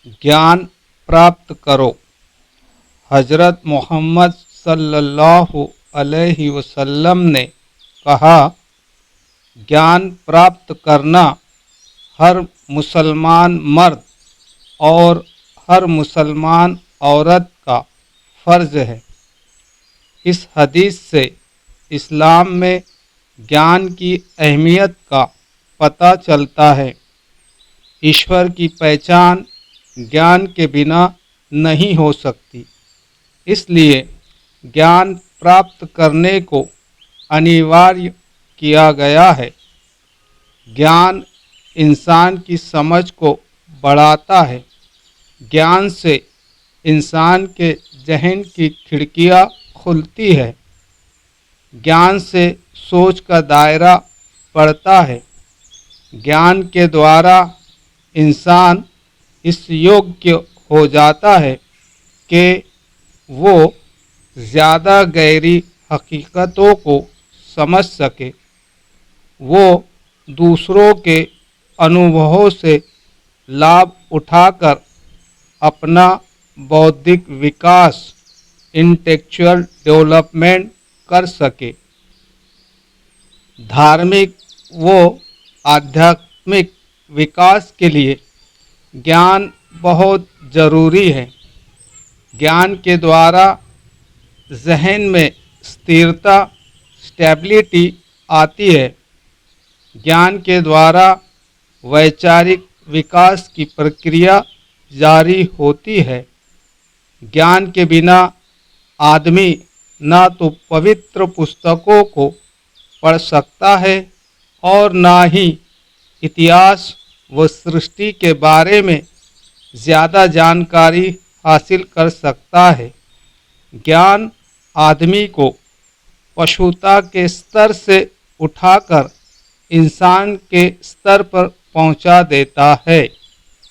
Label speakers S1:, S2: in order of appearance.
S1: ज्ञान प्राप्त करो। हज़रत मोहम्मद सल्लल्लाहु अलैहि वसल्लम ने कहा, ज्ञान प्राप्त करना हर मुसलमान मर्द और हर मुसलमान औरत का फ़र्ज़ है। इस हदीस से इस्लाम में ज्ञान की अहमियत का पता चलता है। ईश्वर की पहचान ज्ञान के बिना नहीं हो सकती, इसलिए ज्ञान प्राप्त करने को अनिवार्य किया गया है। ज्ञान इंसान की समझ को बढ़ाता है। ज्ञान से इंसान के ज़हन की खिड़कियाँ खुलती है। ज्ञान से सोच का दायरा बढ़ता है। ज्ञान के द्वारा इंसान इस योग्य हो जाता है कि वो ज़्यादा गहरी हकीकतों को समझ सके। वो दूसरों के अनुभवों से लाभ उठाकर अपना बौद्धिक विकास, इंटेलेक्चुअल डेवलपमेंट कर सके। धार्मिक व आध्यात्मिक विकास के लिए ज्ञान बहुत ज़रूरी है। ज्ञान के द्वारा ज़हन में स्थिरता, स्टेबिलिटी आती है। ज्ञान के द्वारा वैचारिक विकास की प्रक्रिया जारी होती है। ज्ञान के बिना आदमी ना तो पवित्र पुस्तकों को पढ़ सकता है और ना ही इतिहास व सृष्टि के बारे में ज़्यादा जानकारी हासिल कर सकता है। ज्ञान आदमी को पशुता के स्तर से उठाकर इंसान के स्तर पर पहुंचा देता है।